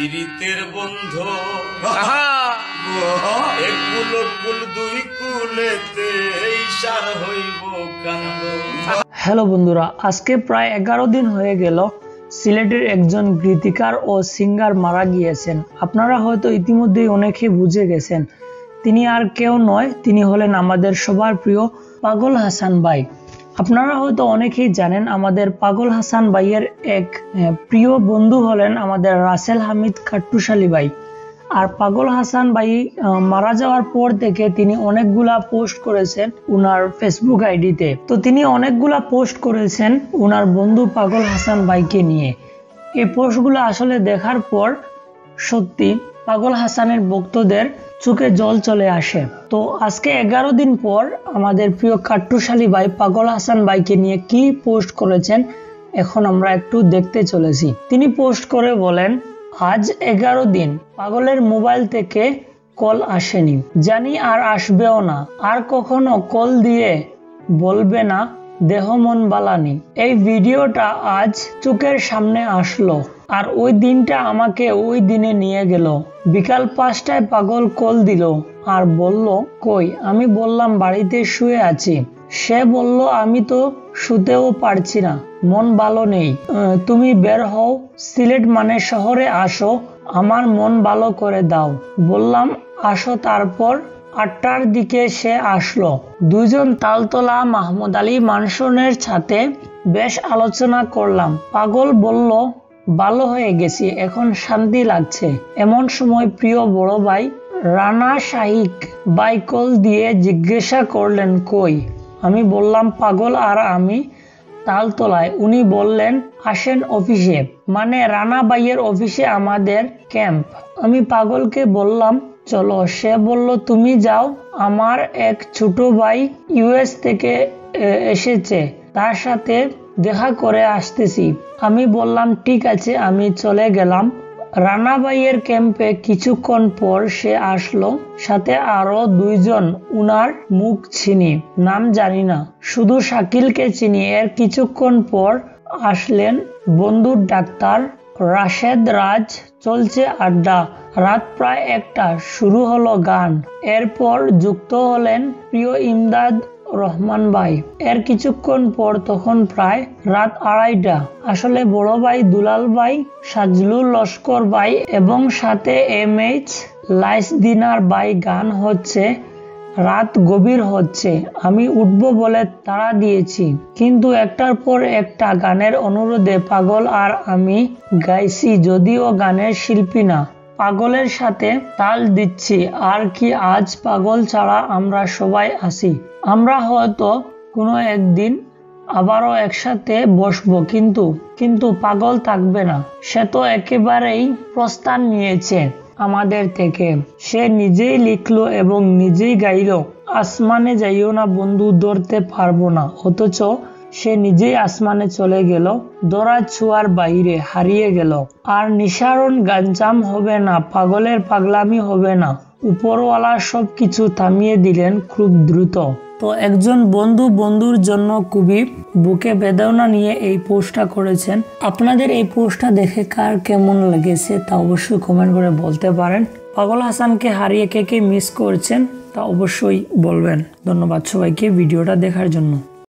পীড়িতের বন্ধু এক কুল কুল দুই কুলেতে ইশার হইব কান্দ। হ্যালো বন্ধুরা, আজকে প্রায় 11 দিন হয়ে গেল সিলেটের একজন গীতিকার ও সিঙ্গার মারা গিয়েছেন। আপনারা হয়তো ইতিমধ্যেই অনেকেই বুঝে গেছেন, তিনি আর কেউ নয়, তিনি হলেন আমাদের সবার প্রিয় পাগল হাসান ভাই। আপনারা হয়তো অনেকেই জানেন, আমাদের পাগল হাসান ভাইয়ের এক প্রিয় বন্ধু হলেন আমাদের রাসেল হামিদ খাট্টুশালী ভাই। আর পাগল হাসান ভাই মারা যাওয়ার পর থেকে তিনি অনেকগুলা পোস্ট করেছেন উনার ফেসবুক আইডিতে। তো তিনি অনেকগুলা পোস্ট করেছেন উনার বন্ধু পাগল হাসান ভাইকে নিয়ে। এই পোস্টগুলো আসলে দেখার পর সত্যি পাগল হাসানের ভক্তদের চোখে জল চলে আসে। তো আজকে 11 দিন পর আমাদের প্রিয় খাট্টুশালী ভাই পাগল হাসান ভাইকে নিয়ে কি পোস্ট করেছেন এখন আমরা একটু দেখতে চলেছি। তিনি পোস্ট করে বলেন, আজ 11 দিন পাগলের মোবাইল থেকে কল আসেনি, জানি আর আসবেও না, আর কখনো কল দিয়ে বলবে না দেহ মন বালানি। এই ভিডিওটা আজ চোখের সামনে আসলো, আর ওই দিনটা আমাকে ওই দিনে নিয়ে গেল। বিকাল 5টায় পাগল কল দিল আর বলল কই, আমি বললাম বাড়িতে শুয়ে আছি। সে বলল আমি তো শুতেও পারছি না, মন ভালো নেই, তুমি বের হও, সিলেট মানে শহরে আসো, আমার মন ভালো করে দাও। বললাম আসো। তারপর 8টার দিকে সে আসলো। দুইজন তালতলা মাহমুদ আলী মানসনের সাথে বেশ আলোচনা করলাম। পাগল বলল ভালো হয়ে গেছি, এখন শান্তি লাগছে। এমন সময় প্রিয় বড় ভাই রানা শাহিক ভাই কল দিয়ে জিজ্ঞাসা করলেন কই। আমি বললাম পাগল আর আমি তালতলায়। উনি বললেন আসেন অফিসে, মানে রানা ভাইয়ের অফিসে আমাদের ক্যাম্প। আমি পাগলকে বললাম চলো। সে বলল তুমি যাও, আমার এক ছোট ভাই ইউএস থেকে এসেছে, তার সাথে দেখা করে আসতেছি। আমি বললাম ঠিক আছে, আমি চলে গেলাম। রানা ভাইয়ের ক্যাম্পে কিছুক্ষণ পর সে আসলো, সাথে আরো দুইজন। উনার মুখ চিনি, নাম জানি না, শুধু শাকিলকে চিনি। এর কিছুক্ষণ পর আসলেন বন্ধুর ডাক্তার রাশেদ রাজ। চলছে আড্ডা। রাত প্রায় 1টা, শুরু হলো গান। এরপর যুক্ত হলেন প্রিয় ইমদাদ রহমান ভাই। এর কিছুক্ষণ পর তখন প্রায় রাত 2:30টা। আসলে বড় ভাই দুলাল ভাই, সাজলুল লস্কর ভাই এবং সাথে MH লাইসদিনার ভাই গান হচ্ছে। রাত গভীর হচ্ছে, আমি উঠবো বলে তাড়া দিয়েছি, কিন্তু একটার পর একটা গানের অনুরোধে পাগল আর আমি গাইছি, যদিও গানের শিল্পী না। পাগলের সাথে তাল দিচ্ছি আর কি। আজ পাগল ছাড়া আমরা সবাই আছি। আমরা হয়তো কোনো একদিন আবারও একসাথে বসবো, কিন্তু পাগল থাকবে না। সে তো একেবারেই প্রস্থান নিয়েছে আমাদের থেকে। সে নিজেই লিখলো এবং নিজেই গাইলো, আসমানে যাইও না বন্ধু, ধরতে পারবো না। অথচ সে নিজেই আসমানে চলে গেল, ধরা ছোঁয়ার বাইরে হারিয়ে গেল। আর নিসারণ গাঞ্জাম হবে না, পাগলের পাগলামি হবে না। উপরওয়ালা সবকিছু থামিয়ে দিলেন খুব দ্রুত। তো একজন বন্ধুর জন্য খুবই বুকে বেদনা নিয়ে এই পোস্টটা করেছেন। আপনাদের এই পোস্টটা দেখে কার কেমন লেগেছে তা অবশ্যই কমেন্ট করে বলতে পারেন। পাগল হাসানকে হারিয়ে কে কে মিস করছেন তা অবশ্যই বলবেন। ধন্যবাদ সবাইকে ভিডিওটা দেখার জন্য।